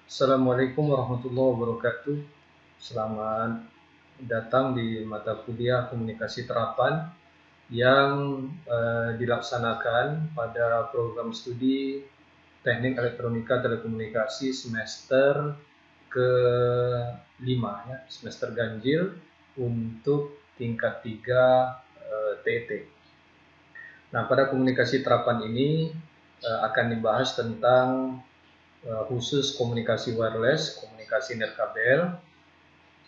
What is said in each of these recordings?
Assalamualaikum warahmatullahi wabarakatuh. Selamat datang di mata kuliah komunikasi terapan yang dilaksanakan pada program studi Teknik Elektronika Telekomunikasi semester ke-5 ya, semester ganjil untuk tingkat 3 TT. Nah, pada komunikasi terapan ini akan dibahas tentang khusus komunikasi wireless, komunikasi nirkabel.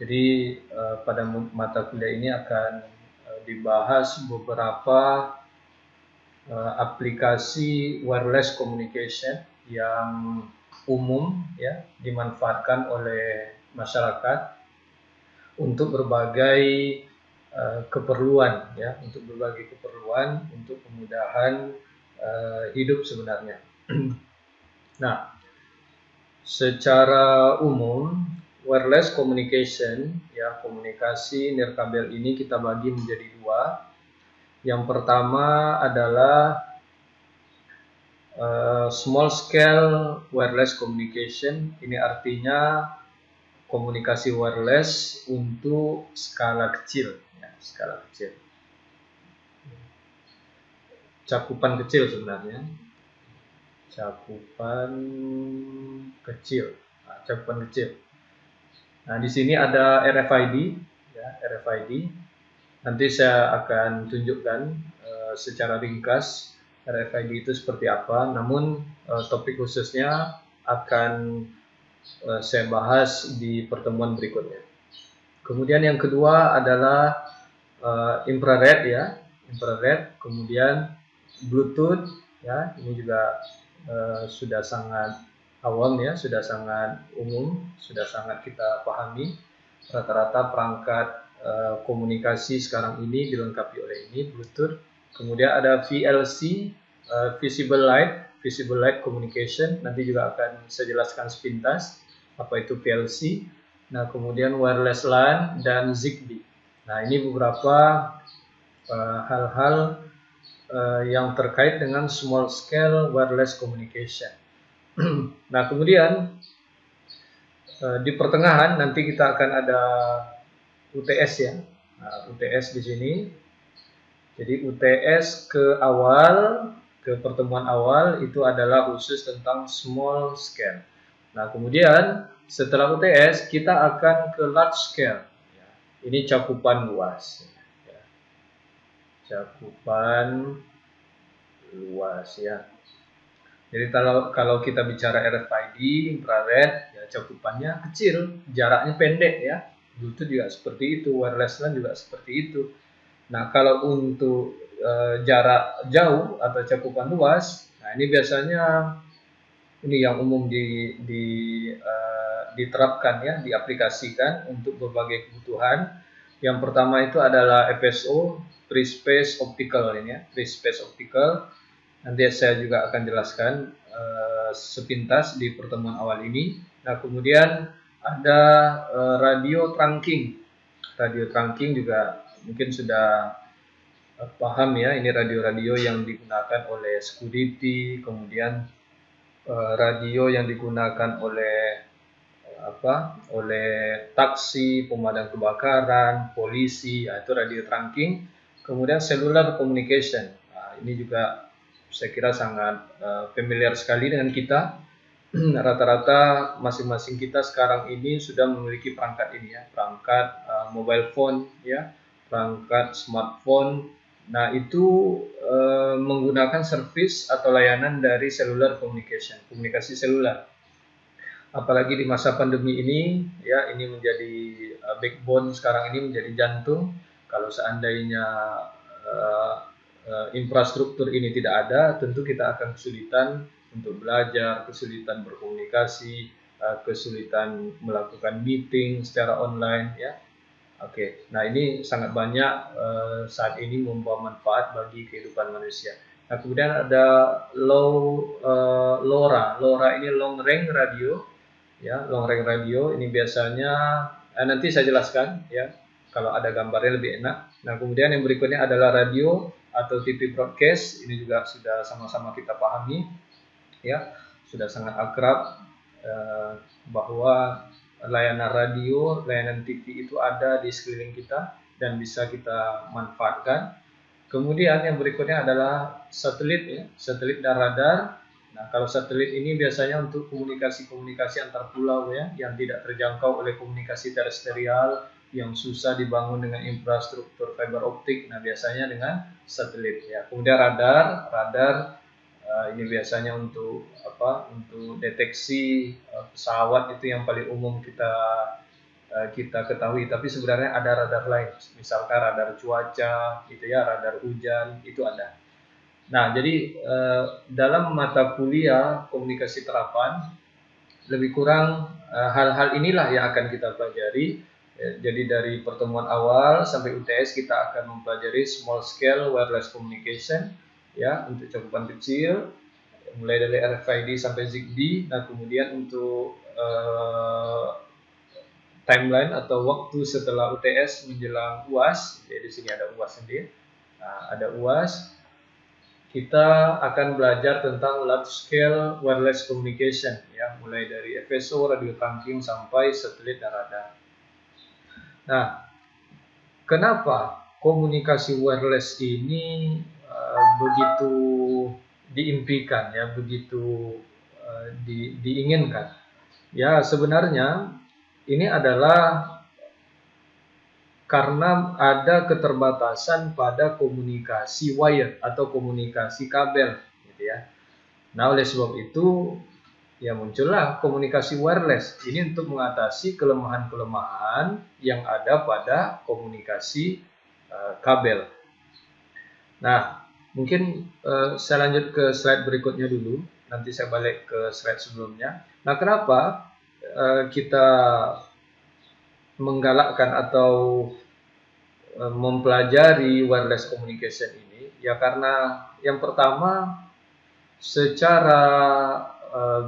Jadi pada mata kuliah ini akan dibahas beberapa aplikasi wireless communication yang umum ya dimanfaatkan oleh masyarakat untuk berbagai keperluan ya, untuk kemudahan hidup sebenarnya. Nah, secara umum, wireless communication, ya komunikasi nirkabel ini kita bagi menjadi dua. Yang pertama adalah small scale wireless communication. Ini artinya komunikasi wireless untuk skala kecil, ya, skala kecil. Cakupan kecil sebenarnya. Cakupan kecil. Nah, di sini ada RFID, ya, RFID. Nanti saya akan tunjukkan secara ringkas RFID itu seperti apa. Namun topik khususnya akan saya bahas di pertemuan berikutnya. Kemudian yang kedua adalah infrared, ya, infrared. Kemudian Bluetooth, ya, ini juga sudah sangat awam ya, sudah sangat umum, sudah sangat kita pahami. Rata-rata perangkat komunikasi sekarang ini dilengkapi oleh ini, Bluetooth. Kemudian ada VLC, Visible Light Communication. Nanti juga akan saya jelaskan sepintas apa itu VLC. Nah, kemudian wireless LAN dan Zigbee. Nah, ini beberapa hal-hal yang terkait dengan small scale wireless communication. Nah, kemudian di pertengahan nanti kita akan ada UTS ya. Nah, UTS di sini. Jadi UTS ke pertemuan awal itu adalah khusus tentang small scale. Nah, kemudian setelah UTS kita akan ke large scale. Ini cakupan luas. Cakupan luas ya. Jadi kalau kita bicara RFID, infrared, ya cakupannya kecil, jaraknya pendek ya. Bluetooth juga seperti itu, wireless LAN juga seperti itu. Nah, kalau untuk jarak jauh atau cakupan luas, nah ini biasanya ini yang umum diterapkan ya, diaplikasikan untuk berbagai kebutuhan. Yang pertama itu adalah FSO, Free Space Optical ini ya, Free Space Optical. Nanti saya juga akan jelaskan sepintas di pertemuan awal ini. Nah, kemudian ada radio trunking. Radio trunking juga mungkin sudah paham ya, ini radio-radio yang digunakan oleh security, kemudian radio yang digunakan oleh oleh taksi, pemadam kebakaran, polisi, itu radio trunking. Kemudian cellular communication. Nah, ini juga saya kira sangat familiar sekali dengan kita. Rata-rata masing-masing kita sekarang ini sudah memiliki perangkat ini ya, perangkat mobile phone ya, perangkat smartphone. Nah, itu menggunakan service atau layanan dari cellular communication, komunikasi seluler. Apalagi di masa pandemi ini ya, ini menjadi backbone sekarang, ini menjadi jantung. Kalau seandainya infrastruktur ini tidak ada, tentu kita akan kesulitan untuk belajar, kesulitan berkomunikasi, kesulitan melakukan meeting secara online ya. Oke, nah ini sangat banyak saat ini membawa manfaat bagi kehidupan manusia. Nah, kemudian ada LoRa. LoRa ini long range radio, ya, long range radio. Ini biasanya nanti saya jelaskan ya. Kalau ada gambarnya lebih enak. Nah, kemudian yang berikutnya adalah radio atau TV broadcast. Ini juga sudah sama-sama kita pahami, ya, sudah sangat akrab. eh, bahwa layanan radio, layanan TV itu ada di sekeliling kita dan bisa kita manfaatkan. Kemudian yang berikutnya adalah satelit ya, satelit dan radar. Nah, kalau satelit ini biasanya untuk komunikasi-komunikasi antar pulau ya, yang tidak terjangkau oleh komunikasi terestrial, yang susah dibangun dengan infrastruktur fiber optik. Nah, biasanya dengan satelit ya. Kemudian radar ini biasanya untuk apa? Untuk deteksi pesawat, itu yang paling umum kita ketahui, tapi sebenarnya ada radar lain, misalkan radar cuaca, gitu ya, radar hujan, itu ada. Nah, jadi dalam mata kuliah komunikasi terapan, lebih kurang hal-hal inilah yang akan kita pelajari. Jadi dari pertemuan awal sampai UTS kita akan mempelajari small scale wireless communication, ya, untuk cakupan kecil, mulai dari RFID sampai ZigBee. Nah, kemudian untuk timeline atau waktu setelah UTS menjelang UAS, jadi di sini ada UAS sendiri. Nah, ada UAS, kita akan belajar tentang large scale wireless communication ya, mulai dari FSO, radio trunking sampai satelit dan radar. Nah, kenapa komunikasi wireless ini begitu diimpikan ya, begitu diinginkan? Ya, sebenarnya ini adalah karena ada keterbatasan pada komunikasi wire atau komunikasi kabel, gitu ya. Nah, oleh sebab itu, ya muncullah komunikasi wireless. Ini untuk mengatasi kelemahan-kelemahan yang ada pada komunikasi kabel. Nah, mungkin saya lanjut ke slide berikutnya dulu. Nanti saya balik ke slide sebelumnya. Nah, kenapa kita menggalakkan atau mempelajari wireless communication ini? Ya karena yang pertama, secara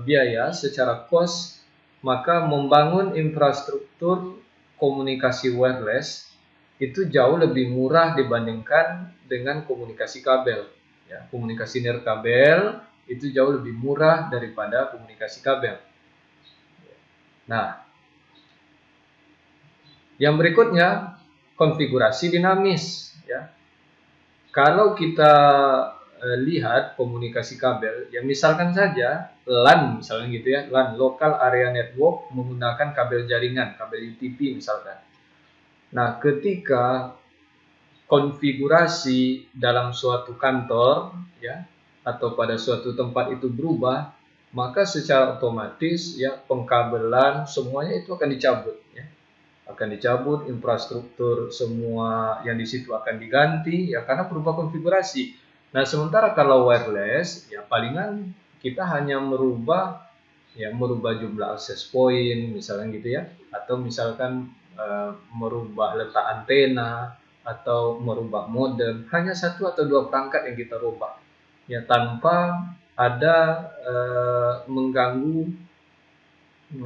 biaya, secara cost, maka membangun infrastruktur komunikasi wireless itu jauh lebih murah dibandingkan dengan komunikasi kabel. Ya, komunikasi nirkabel itu jauh lebih murah daripada komunikasi kabel. Nah, yang berikutnya, konfigurasi dinamis. Ya, kalau kita lihat komunikasi kabel, ya misalkan saja LAN, misalnya gitu ya, LAN, Local Area Network, menggunakan kabel jaringan, kabel UTP misalkan. Nah, ketika konfigurasi dalam suatu kantor, ya, atau pada suatu tempat itu berubah, maka secara otomatis ya pengkabelan semuanya itu akan dicabut, ya. Akan dicabut, infrastruktur semua yang di situ akan diganti ya karena berubah konfigurasi. Nah, sementara kalau wireless ya palingan kita hanya merubah jumlah access point misalnya gitu ya, atau misalkan merubah letak antena atau merubah modem, hanya satu atau dua perangkat yang kita rubah ya tanpa ada mengganggu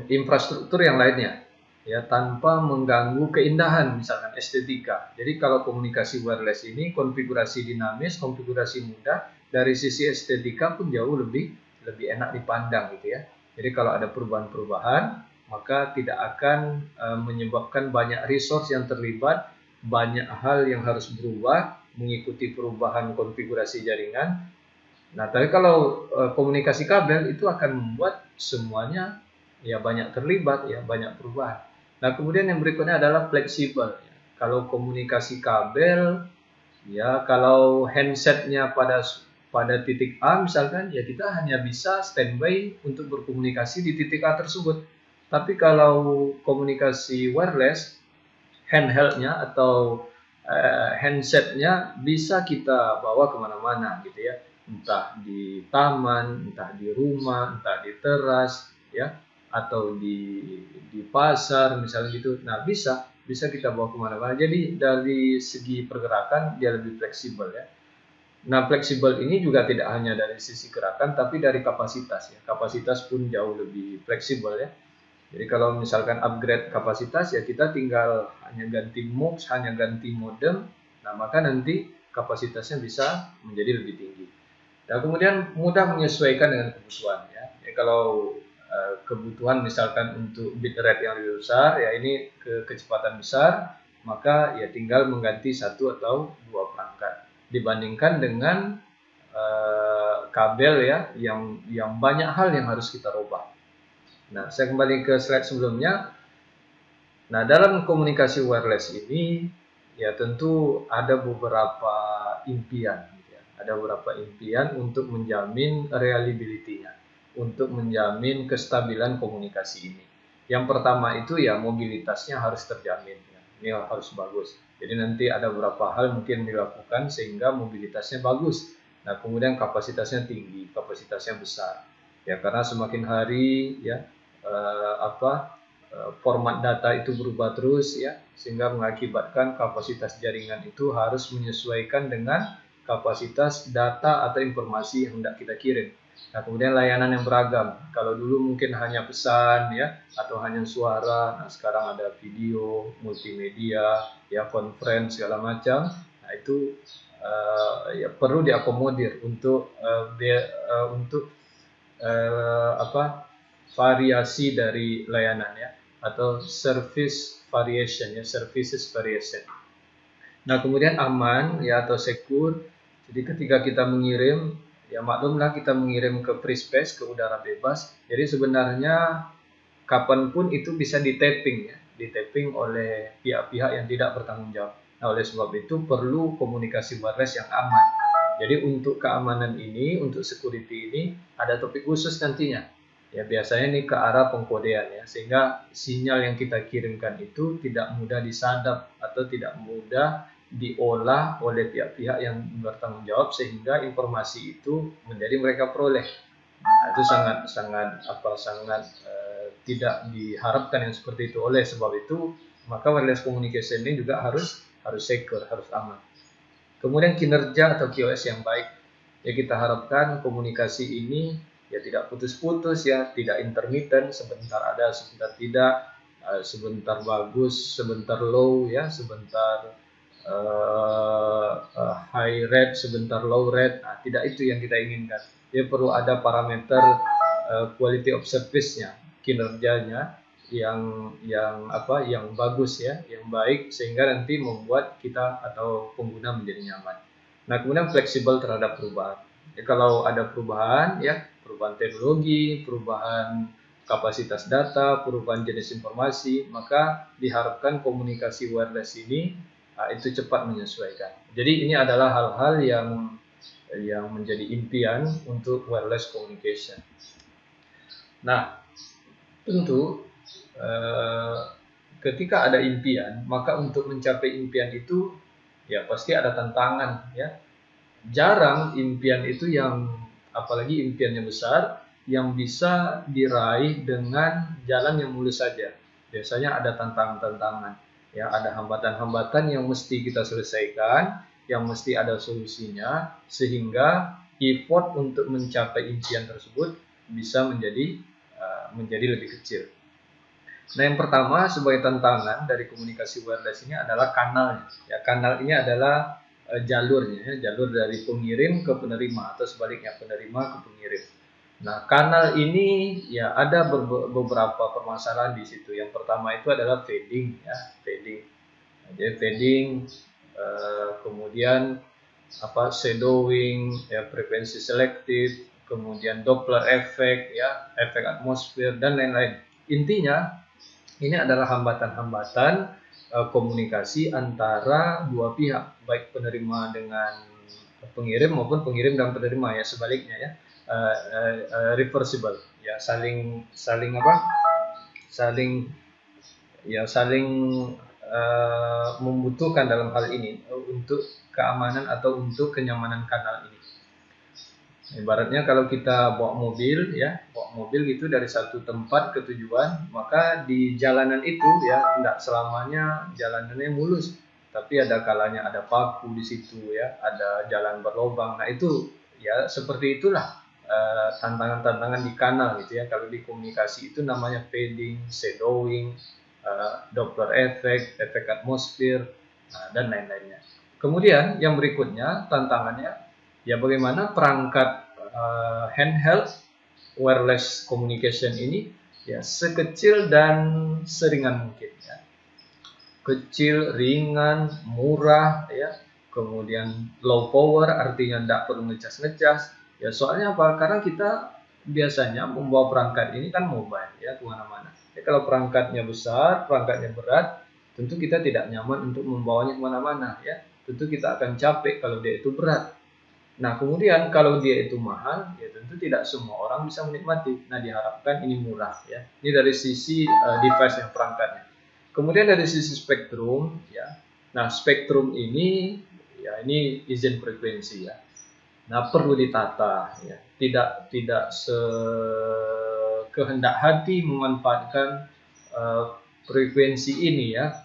infrastruktur yang lainnya, ya tanpa mengganggu keindahan misalkan estetika. Jadi kalau komunikasi wireless ini konfigurasi dinamis, konfigurasi mudah, dari sisi estetika pun jauh lebih enak dipandang gitu ya. Jadi kalau ada perubahan-perubahan, maka tidak akan menyebabkan banyak resource yang terlibat, banyak hal yang harus berubah mengikuti perubahan konfigurasi jaringan. Nah, tapi kalau komunikasi kabel itu akan membuat semuanya ya banyak terlibat, ya banyak perubahan. Nah, kemudian yang berikutnya adalah fleksibel. Ya. Kalau komunikasi kabel, ya kalau handsetnya pada titik A misalkan, ya kita hanya bisa standby untuk berkomunikasi di titik A tersebut. Tapi kalau komunikasi wireless, handheldnya atau handsetnya bisa kita bawa kemana-mana gitu ya, entah di taman, entah di rumah, entah di teras, ya, atau di pasar misalnya gitu. Nah, bisa kita bawa kemana-mana. Jadi dari segi pergerakan dia lebih fleksibel ya. Nah, fleksibel ini juga tidak hanya dari sisi gerakan, tapi dari kapasitas ya. Kapasitas pun jauh lebih fleksibel ya. Jadi kalau misalkan upgrade kapasitas ya kita tinggal hanya ganti MUX, hanya ganti modem, nah maka nanti kapasitasnya bisa menjadi lebih tinggi. Nah, kemudian mudah menyesuaikan dengan kebutuhan ya. Jadi kalau kebutuhan misalkan untuk bit rate yang lebih besar, ya ini kecepatan besar, maka ya tinggal mengganti satu atau dua perangkat dibandingkan dengan kabel ya yang banyak hal yang harus kita rubah. Nah, saya kembali ke slide sebelumnya. Nah, dalam komunikasi wireless ini ya tentu ada beberapa impian ya. Ada beberapa impian untuk menjamin reliability-nya, untuk menjamin kestabilan komunikasi ini. Yang pertama itu ya mobilitasnya harus terjamin ya. Ini harus bagus. Jadi nanti ada beberapa hal mungkin dilakukan sehingga mobilitasnya bagus. Nah, kemudian kapasitasnya tinggi, kapasitasnya besar. Ya, karena semakin hari ya format data itu berubah terus ya, sehingga mengakibatkan kapasitas jaringan itu harus menyesuaikan dengan kapasitas data atau informasi yang hendak kita kirim. Nah, kemudian layanan yang beragam. Kalau dulu mungkin hanya pesan ya atau hanya suara, nah sekarang ada video, multimedia, ya conference segala macam. Nah, itu ya perlu diakomodir untuk variasi dari layanan ya, atau service variation ya, services variation. Nah, kemudian aman ya atau secure. Jadi ketika kita mengirim ya maklumlah kita mengirim ke free space, ke udara bebas. Jadi sebenarnya kapanpun itu bisa di-tapping ya, di-tapping oleh pihak-pihak yang tidak bertanggung jawab. Nah, oleh sebab itu perlu komunikasi wireless yang aman. Jadi untuk keamanan ini, untuk security ini ada topik khusus nantinya. Ya biasanya ini ke arah pengkodean ya, sehingga sinyal yang kita kirimkan itu tidak mudah disadap atau tidak mudah diolah oleh pihak-pihak yang bertanggung jawab sehingga informasi itu menjadi mereka peroleh. Nah, itu sangat tidak diharapkan yang seperti itu. Oleh sebab itu maka wireless communication ini juga harus secure, harus aman. Kemudian kinerja atau QoS yang baik. Ya kita harapkan komunikasi ini ya tidak putus-putus ya, tidak intermittent, sebentar ada, sebentar tidak, sebentar bagus, sebentar low ya, sebentar high rate, sebentar low rate. Nah, tidak itu yang kita inginkan. Dia perlu ada parameter quality of service-nya, kinerjanya yang bagus ya, yang baik sehingga nanti membuat kita atau pengguna menjadi nyaman. Nah, kemudian fleksibel terhadap perubahan. Ya, kalau ada perubahan ya, perubahan teknologi, perubahan kapasitas data, perubahan jenis informasi, maka diharapkan komunikasi wireless ini itu cepat menyesuaikan. Jadi ini adalah hal-hal yang menjadi impian untuk wireless communication. Nah, tentu ketika ada impian, maka untuk mencapai impian itu ya pasti ada tantangan ya. Jarang impian itu yang, apalagi impiannya besar, yang bisa diraih dengan jalan yang mulus saja. Biasanya ada tantangan-tantangan ya, ada hambatan-hambatan yang mesti kita selesaikan, yang mesti ada solusinya sehingga effort untuk mencapai impian tersebut bisa menjadi lebih kecil. Nah, yang pertama sebagai tantangan dari komunikasi wireless ini adalah kanalnya. Ya, kanal ini adalah jalurnya, ya, jalur dari pengirim ke penerima atau sebaliknya penerima ke pengirim. Nah, kanal ini ya ada beberapa permasalahan di situ. Yang pertama itu adalah fading, ya, fading. Nah, jadi fading, kemudian shadowing, ya, frekuensi selektif, kemudian Doppler effect, ya, efek atmosfer dan lain-lain. Intinya ini adalah hambatan-hambatan komunikasi antara dua pihak, baik penerima dengan pengirim maupun pengirim dan penerima ya, sebaliknya ya, reversible ya, saling membutuhkan dalam hal ini untuk keamanan atau untuk kenyamanan kanal ini. Ibaratnya kalau kita bawa mobil gitu dari satu tempat ke tujuan, maka di jalanan itu ya tidak selamanya jalanannya mulus, tapi ada kalanya ada paku di situ ya, ada jalan berlubang. Nah, itu ya seperti itulah tantangan-tantangan di kanal gitu ya. Kalau di komunikasi itu namanya fading, shadowing, Doppler effect, efek atmosfer, dan lain-lainnya. Kemudian yang berikutnya tantangannya ya bagaimana perangkat handheld wireless communication ini ya sekecil dan seringan mungkin ya. Kecil, ringan, murah ya. Kemudian low power artinya tidak perlu ngecas-ngecas. Ya soalnya apa? Karena kita biasanya membawa perangkat ini kan mobile ya kemana-mana. Ya, kalau perangkatnya besar, perangkatnya berat, tentu kita tidak nyaman untuk membawanya kemana-mana ya. Tentu kita akan capek kalau dia itu berat. Nah, kemudian kalau dia itu mahal, ya tentu tidak semua orang bisa menikmati. Nah, diharapkan ini murah ya. Ini dari sisi device yang perangkatnya. Kemudian dari sisi spektrum ya. Nah, spektrum ini ya ini izin frekuensi ya. Nah, perlu ditata ya. Tidak sekehendak hati memanfaatkan frekuensi ini ya,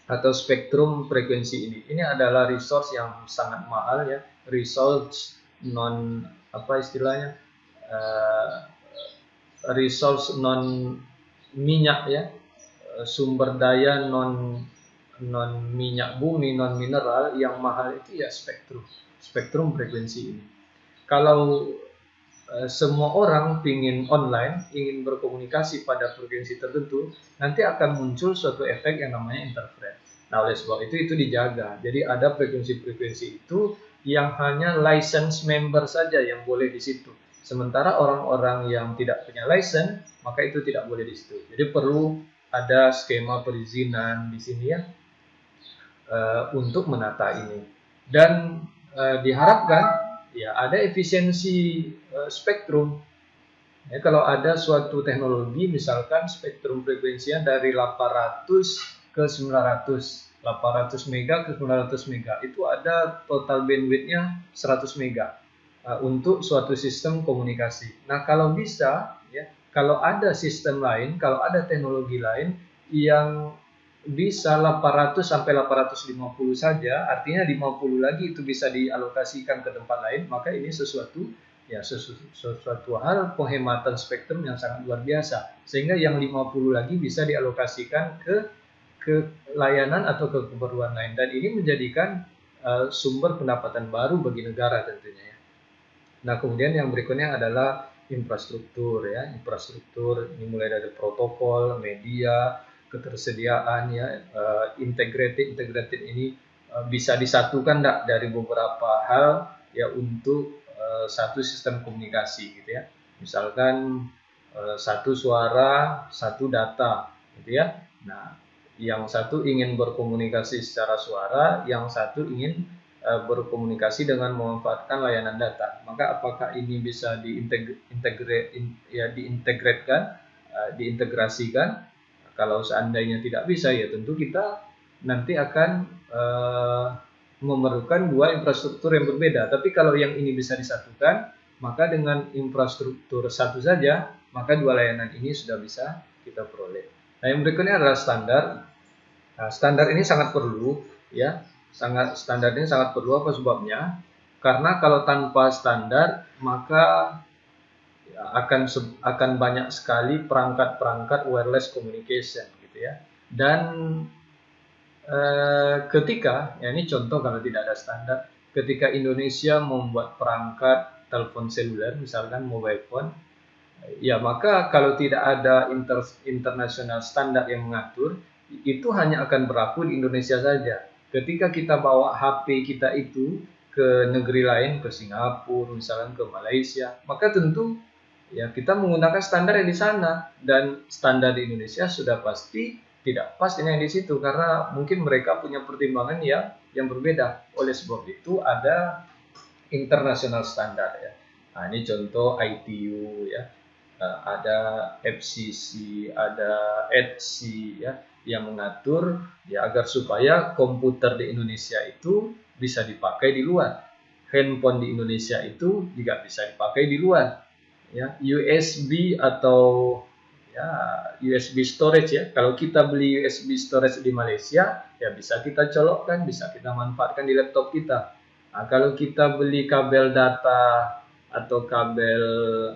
atau spektrum frekuensi ini. Ini adalah resource yang sangat mahal ya, resource non apa istilahnya, resource non minyak ya, sumber daya non minyak bumi, non mineral yang mahal itu ya spektrum frekuensi ini. Kalau semua orang ingin online, ingin berkomunikasi pada frekuensi tertentu, nanti akan muncul suatu efek yang namanya interference. Nah, oleh sebab itu dijaga. Jadi ada frekuensi-frekuensi itu yang hanya license member saja yang boleh di situ. Sementara orang-orang yang tidak punya license, maka itu tidak boleh di situ. Jadi perlu ada skema perizinan di sini ya, untuk menata ini. Dan diharapkan ya ada efisiensi spektrum. Ya, kalau ada suatu teknologi misalkan spektrum frekuensinya dari 800 ke 900, 800 mega ke 900 mega, itu ada total bandwidthnya 100 mega untuk suatu sistem komunikasi. Nah, kalau bisa ya, kalau ada sistem lain, kalau ada teknologi lain yang bisa 800 sampai 850 saja, artinya 50 lagi itu bisa dialokasikan ke tempat lain, maka ini sesuatu hal penghematan spektrum yang sangat luar biasa. Sehingga yang 50 lagi bisa dialokasikan ke layanan atau ke keperluan lain, dan ini menjadikan sumber pendapatan baru bagi negara tentunya ya. Nah, kemudian yang berikutnya adalah infrastruktur ya. Infrastruktur ini mulai dari protokol, media, ketersediaan ya, integrated ini bisa disatukan dari beberapa hal ya untuk satu sistem komunikasi gitu ya. Misalkan satu suara, satu data gitu ya. Nah, yang satu ingin berkomunikasi secara suara, yang satu ingin berkomunikasi dengan memanfaatkan layanan data. Maka apakah ini bisa diintegrasikan? Kalau seandainya tidak bisa, ya tentu kita nanti akan memerlukan dua infrastruktur yang berbeda. Tapi kalau yang ini bisa disatukan, maka dengan infrastruktur satu saja, maka dua layanan ini sudah bisa kita peroleh. Nah, yang berikutnya adalah standar. Nah, standar ini sangat perlu, ya. Standar ini sangat perlu, apa sebabnya? Karena kalau tanpa standar, maka akan banyak sekali perangkat-perangkat wireless communication gitu ya. Dan ketika ya ini contoh kalau tidak ada standar, ketika Indonesia membuat perangkat telepon seluler misalkan mobile phone, ya maka kalau tidak ada international standar yang mengatur, itu hanya akan berlaku di Indonesia saja. Ketika kita bawa HP kita itu ke negeri lain, ke Singapura misalkan, ke Malaysia, maka tentu ya kita menggunakan standar yang di sana, dan standar di Indonesia sudah pasti tidak pas dengan yang di situ karena mungkin mereka punya pertimbangan yang berbeda. Oleh sebab itu ada international standar ya. Nah, ini contoh ITU ya, ada FCC, ada ETSI ya, yang mengatur ya agar supaya komputer di Indonesia itu bisa dipakai di luar, handphone di Indonesia itu juga bisa dipakai di luar. Ya, USB atau ya USB storage ya. Kalau kita beli USB storage di Malaysia, ya bisa kita colokkan, bisa kita manfaatkan di laptop kita. Nah, kalau kita beli kabel data atau kabel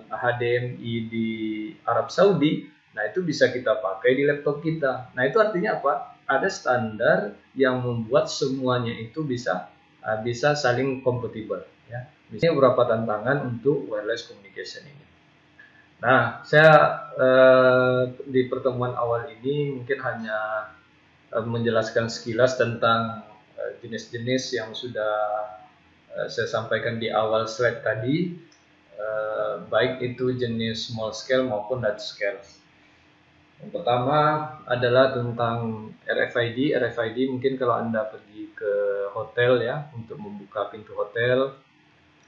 HDMI di Arab Saudi, nah itu bisa kita pakai di laptop kita. Nah, itu artinya apa? Ada standar yang membuat semuanya itu bisa saling kompatibel ya. Ini beberapa tantangan untuk wireless communication ini. Nah, saya di pertemuan awal ini mungkin hanya menjelaskan sekilas tentang jenis-jenis yang sudah saya sampaikan di awal slide tadi, baik itu jenis small scale maupun large scale. Yang pertama adalah tentang RFID. RFID mungkin kalau Anda pergi ke hotel ya, untuk membuka pintu hotel,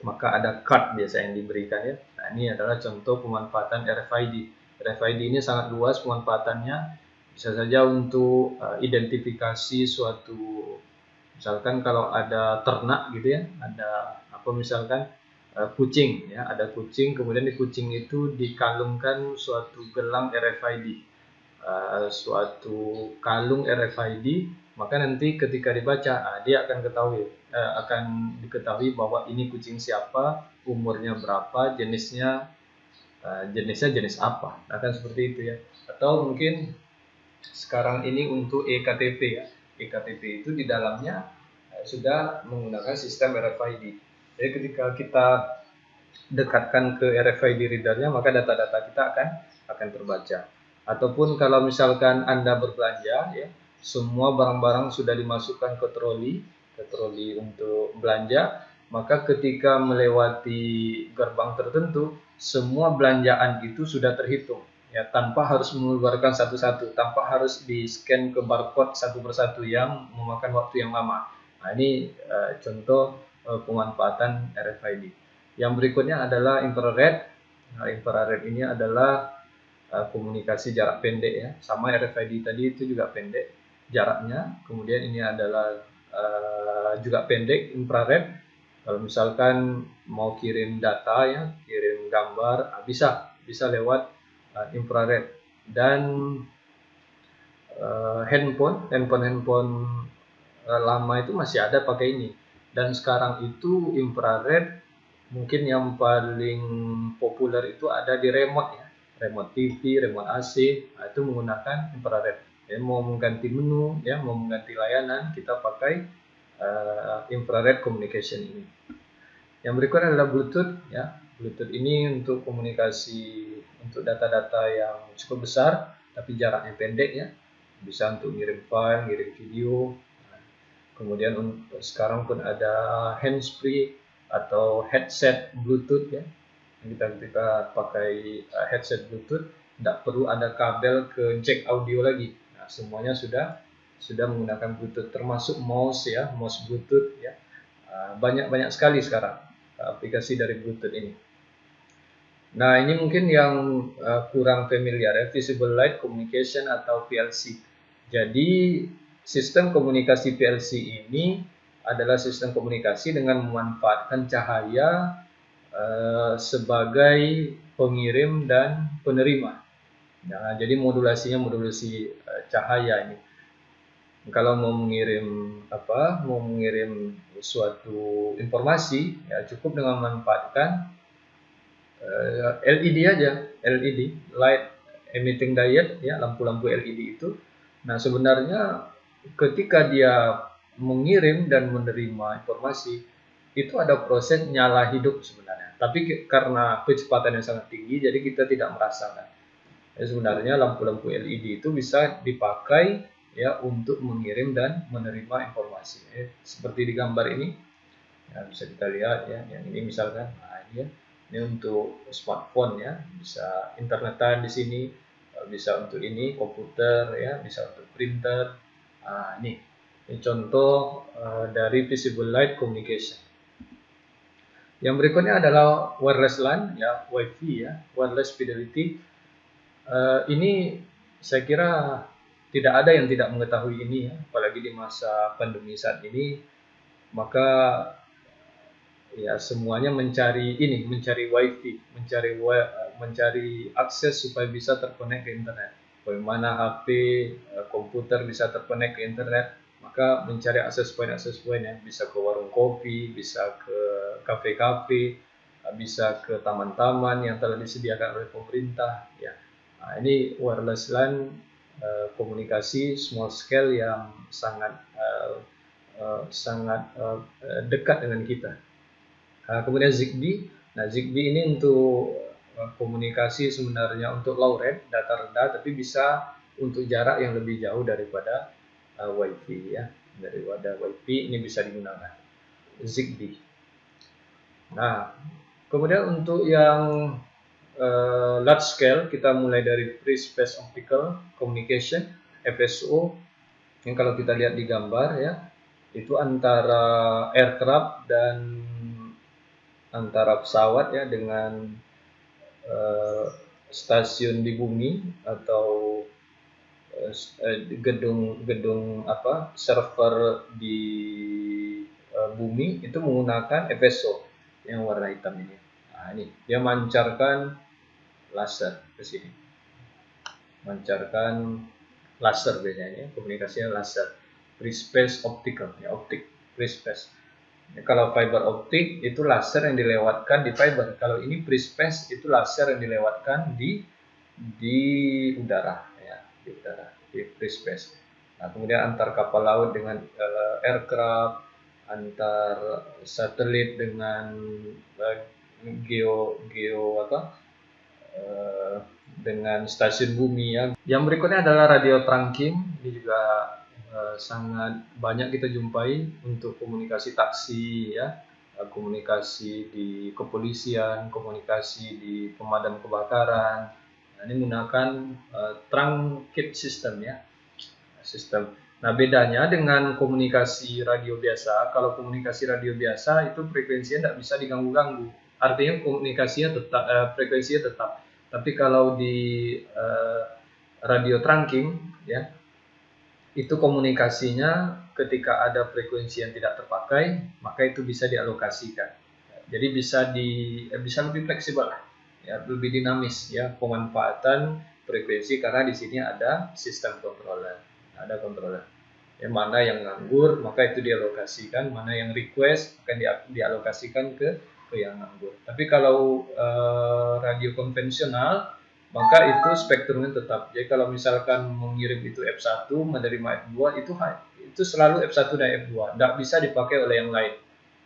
maka ada card biasa yang diberikan ya. Nah, ini adalah contoh pemanfaatan RFID. RFID ini sangat luas pemanfaatannya, bisa saja untuk identifikasi suatu, misalkan kalau ada ternak gitu ya, ada apa misalkan kucing ya, ada kucing, kemudian di kucing itu dikalungkan suatu gelang RFID, suatu kalung RFID, maka nanti ketika dibaca dia akan diketahui bahwa ini kucing siapa, umurnya berapa, jenisnya jenis apa, akan seperti itu ya. Atau mungkin sekarang ini untuk eKTP ya, eKTP itu di dalamnya sudah menggunakan sistem RFID. Jadi ketika kita dekatkan ke RFID readernya, maka data-data kita akan terbaca. Ataupun kalau misalkan Anda berbelanja ya, semua barang-barang sudah dimasukkan ke troli untuk belanja, maka ketika melewati gerbang tertentu, semua belanjaan itu sudah terhitung ya, tanpa harus mengeluarkan satu-satu, tanpa harus di-scan ke barcode satu persatu yang memakan waktu yang lama. Nah, ini contoh pemanfaatan RFID. Yang berikutnya adalah infrared. Nah, infrared ini adalah komunikasi jarak pendek ya. Sama RFID tadi itu juga pendek jaraknya. Kemudian ini adalah juga pendek infrared. Kalau misalkan mau kirim data ya, kirim gambar, bisa lewat infrared. Dan handphone lama itu masih ada pakai ini. Dan sekarang itu infrared mungkin yang paling populer itu ada di remote ya, remote TV, remote AC, nah, itu menggunakan infrared. Ya, mau mengganti menu, ya, mau mengganti layanan, kita pakai infrared communication ini. Yang berikutnya adalah Bluetooth ya. Bluetooth ini untuk komunikasi untuk data-data yang cukup besar tapi jaraknya pendek ya. Bisa untuk ngirim file, ngirim video. Kemudian sekarang pun ada handsfree atau headset Bluetooth ya. Kita pakai headset Bluetooth, tidak perlu ada kabel ke jack audio lagi. Nah, semuanya sudah menggunakan Bluetooth, termasuk mouse ya, mouse Bluetooth ya. Banyak sekali sekarang aplikasi dari Bluetooth ini. Nah, ini mungkin yang kurang familiar ya, Visible Light Communication atau PLC. Jadi sistem komunikasi PLC ini adalah sistem komunikasi dengan memanfaatkan cahaya sebagai pengirim dan penerima. Nah, jadi modulasi cahaya ini. Kalau mau mengirim suatu informasi, ya cukup dengan memanfaatkan LED aja, LED, light emitting diode, ya lampu-lampu LED itu. Nah, sebenarnya ketika dia mengirim dan menerima informasi, itu ada proses nyala hidup sebenarnya. Tapi karena kecepatan yang sangat tinggi, jadi kita tidak merasakan. Ya, sebenarnya lampu-lampu LED itu bisa dipakai ya untuk mengirim dan menerima informasi. Seperti di gambar ini, ya, bisa kita lihat ya, yang ini misalkan, nah ini ya, ini untuk smartphone ya, bisa internetan di sini, bisa untuk ini komputer ya, bisa untuk printer. Nah, ini contoh dari visible light communication. Yang berikutnya adalah wireless LAN ya, WiFi ya, wireless fidelity. Ini saya kira tidak ada yang tidak mengetahui ini ya, apalagi di masa pandemi saat ini, maka ya semuanya mencari WiFi, mencari akses supaya bisa terkonek ke internet. Bagaimana HP, komputer bisa terkonek ke internet, maka mencari akses point ya, bisa ke warung kopi, bisa ke kafe-kafe, bisa ke taman-taman yang telah disediakan oleh pemerintah ya. Nah, ini wireless LAN, komunikasi small scale yang sangat dekat dengan kita. Kemudian Zigbee. Nah, Zigbee ini untuk komunikasi sebenarnya untuk low rate, data rendah, tapi bisa untuk jarak yang lebih jauh daripada Wi-Fi ya. Daripada Wi-Fi ini bisa digunakan Zigbee. Nah, kemudian untuk yang large scale kita mulai dari Free Space Optical Communication (FSO) yang kalau kita lihat di gambar ya, itu antara aircraft dan antara pesawat ya dengan stasiun di bumi atau gedung server di bumi itu menggunakan FSO yang warna hitam ini. Nah, ini dia mancarkan laser ke sini, mancarkan laser biasanya, komunikasinya laser. Free space optical ya, optik free space. Ya, kalau fiber optik itu laser yang dilewatkan di fiber. Kalau ini free space itu laser yang dilewatkan di udara ya, di udara, di free space. Nah, kemudian antar kapal laut dengan aircraft, antar satelit dengan dengan stasiun bumi ya. Yang berikutnya adalah radio trunking. Ini juga sangat banyak kita jumpai untuk komunikasi taksi ya, komunikasi di kepolisian, komunikasi di pemadam kebakaran. Nah, ini menggunakan truncate system ya, sistem. Nah, bedanya dengan komunikasi radio biasa, kalau komunikasi radio biasa itu frekuensinya tidak bisa diganggu-ganggu. Artinya komunikasinya tetap, frekuensinya tetap. Tapi kalau di radio trunking ya, itu komunikasinya ketika ada frekuensi yang tidak terpakai, maka itu bisa dialokasikan. Jadi bisa lebih fleksibel ya, lebih dinamis ya pemanfaatan frekuensi, karena di sini ada sistem controller. Ada controller. Yang mana yang nganggur maka itu dialokasikan, mana yang request akan dialokasikan ke yang nganggur. Tapi kalau radio konvensional maka itu spektrumnya tetap. Jadi kalau misalkan mengirim itu F1 menerima F2 itu selalu F1 dan F2, tidak bisa dipakai oleh yang lain,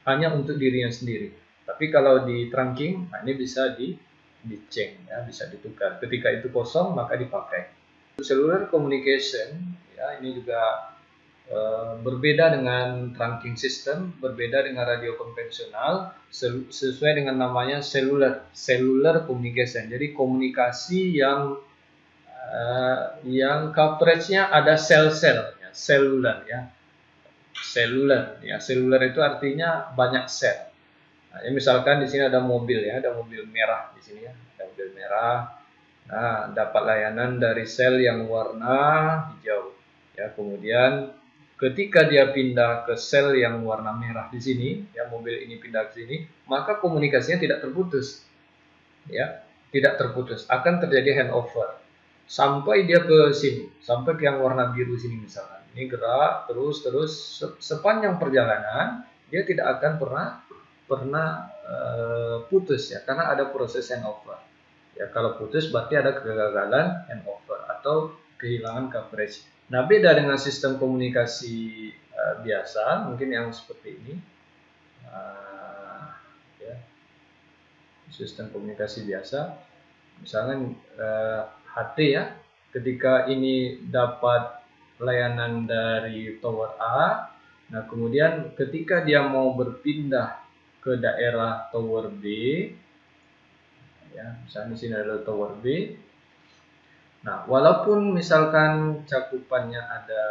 hanya untuk dirinya sendiri. Tapi kalau di trunking, nah ini bisa di-change ya, bisa ditukar. Ketika itu kosong maka dipakai. Cellular communication ya, ini juga berbeda dengan trunking system, berbeda dengan radio konvensional, sesuai dengan namanya cellular communication. Jadi komunikasi yang coveragenya ada sel-sel ya, seluler ya. Seluler itu artinya banyak sel. Nah, ya misalkan di sini ada mobil ya, ada mobil merah di sini ya, ada mobil merah. Nah, dapat layanan dari sel yang warna hijau. Ya, kemudian ketika dia pindah ke sel yang warna merah di sini, ya mobil ini pindah ke sini, maka komunikasinya tidak terputus. Ya, tidak terputus. Akan terjadi handover sampai dia ke sini, sampai ke yang warna biru sini misalkan. Ini gerak terus sepanjang perjalanan dia tidak akan pernah putus ya, karena ada proses handover. Ya, kalau putus berarti ada kegagalan handover atau kehilangan coverage. Nah, beda dengan sistem komunikasi biasa, mungkin yang seperti ini. Ya, sistem komunikasi biasa, misalnya HT ya, ketika ini dapat layanan dari tower A, nah kemudian ketika dia mau berpindah ke daerah tower B, ya, misalnya di sini adalah tower B. Nah, walaupun misalkan cakupannya ada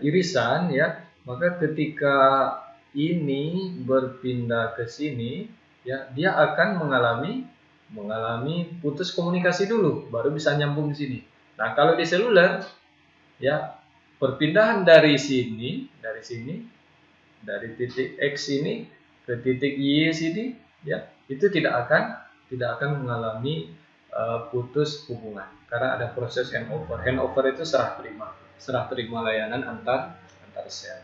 irisan ya, maka ketika ini berpindah ke sini ya, dia akan mengalami putus komunikasi dulu, baru bisa nyambung di sini. Nah, kalau di seluler ya, perpindahan dari titik X ini ke titik Y sini ya, itu tidak akan mengalami putus hubungan, karena ada proses handover. Handover itu serah terima layanan antar sel.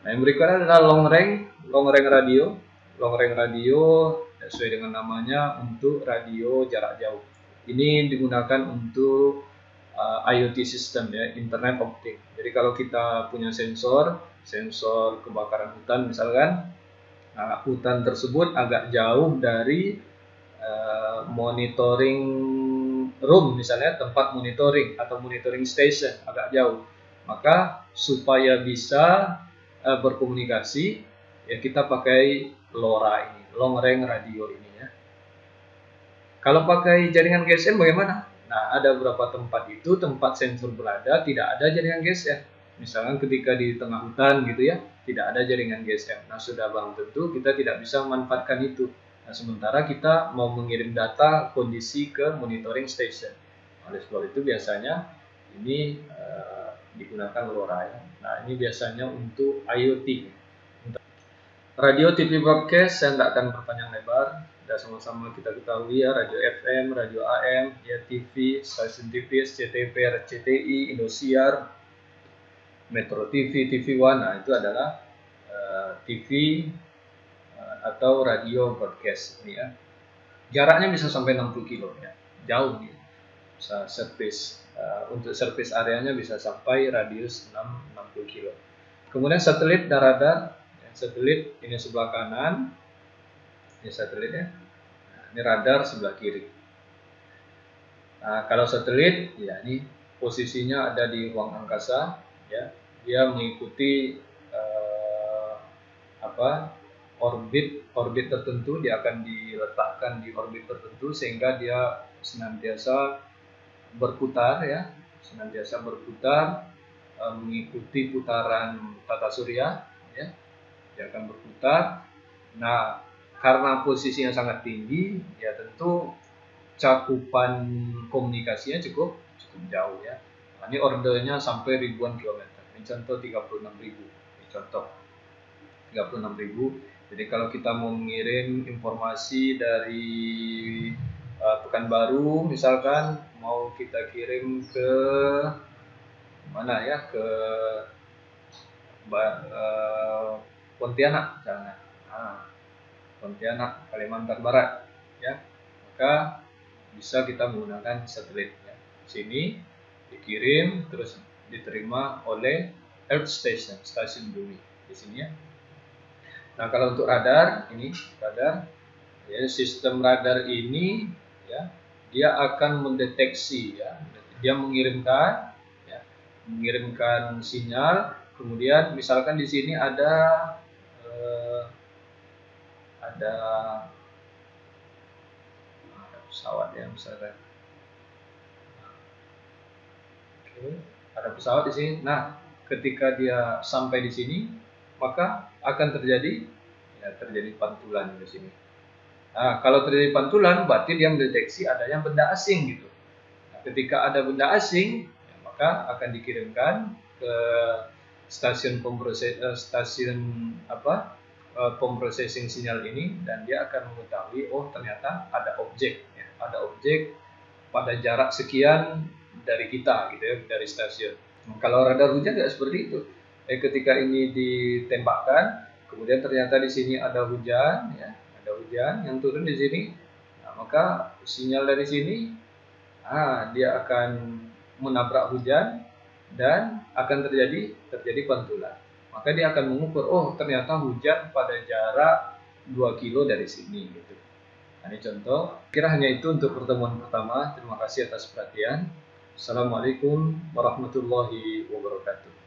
Nah, yang berikutnya adalah long range radio. Long range radio sesuai dengan namanya untuk radio jarak jauh. Ini digunakan untuk IoT system ya, Internet of Things. Jadi kalau kita punya sensor kebakaran hutan misalkan, hutan tersebut agak jauh dari monitoring room, misalnya tempat monitoring atau monitoring station agak jauh, maka supaya bisa berkomunikasi, ya kita pakai LoRa ini, long range radio ini ya. Kalau pakai jaringan GSM bagaimana? Nah, ada beberapa tempat itu, tempat sensor berada, tidak ada jaringan GSM. Misalkan ketika di tengah hutan gitu ya, tidak ada jaringan GSM. Nah, sudah bang, tentu kita tidak bisa memanfaatkan itu. Nah, sementara kita mau mengirim data kondisi ke monitoring station. Oleh sebab itu biasanya ini digunakan LoRa ya. Nah, ini biasanya untuk IoT. Radio TV broadcast saya tidak akan berpanjang lebar. Sudah sama-sama kita ketahui ya, radio FM, radio AM, ya TV, stasiun TV, SCTV, RCTI, Indosiar, Metro TV, TV One. Nah, itu adalah TV atau radio broadcast ini ya. Jaraknya bisa sampai 60 kilo ya, jauh nih. Bisa service untuk service areanya bisa sampai radius 60 kilo. Kemudian satelit dan radar. Satelit ini sebelah kanan, ini satelit ya. Nah, ini radar sebelah kiri. Nah, kalau satelit, ya ini posisinya ada di ruang angkasa, ya. Dia mengikuti orbit tertentu, dia akan diletakkan di orbit tertentu sehingga dia senantiasa berputar ya, senantiasa berputar mengikuti putaran tata surya ya. Dia akan berputar. Nah, karena posisinya sangat tinggi, ya tentu cakupan komunikasinya cukup jauh ya. Nah, ini ordernya sampai ribuan kilometer. Ini contoh 36.000. Ini contoh 36.000. Jadi kalau kita mau mengirim informasi dari Pekanbaru misalkan, mau kita kirim ke mana ya, ke Pontianak misalnya, Pontianak, Kalimantan Barat, ya, maka bisa kita menggunakan satelit. Ya. Sini dikirim terus diterima oleh Earth Station, stasiun bumi di sini ya. Nah, kalau untuk radar ini, radar, ya, sistem radar ini, ya, dia akan mendeteksi, ya, dia mengirimkan, ya, mengirimkan sinyal. Kemudian misalkan di sini ada pesawat ya misalkan. Oke, ada pesawat di sini. Nah, ketika dia sampai di sini, maka akan terjadi pantulan di sini. Nah, kalau terjadi pantulan, berarti dia mendeteksi adanya benda asing gitu. Nah, ketika ada benda asing, ya, maka akan dikirimkan ke stasiun pemprosesing sinyal ini, dan dia akan mengetahui, oh ternyata ada objek, ya, ada objek pada jarak sekian dari kita, gitu ya, dari stasiun. Kalau radar hujan tidak seperti itu. Ketika ini ditembakkan, kemudian ternyata di sini ada hujan, ya, ada hujan yang turun di sini, nah, maka sinyal dari sini, dia akan menabrak hujan dan akan terjadi pantulan. Maka dia akan mengukur, oh ternyata hujan pada jarak 2 kilo dari sini, gitu. Nah, ini contoh. Kira hanya itu untuk pertemuan pertama. Terima kasih atas perhatian. Assalamualaikum warahmatullahi wabarakatuh.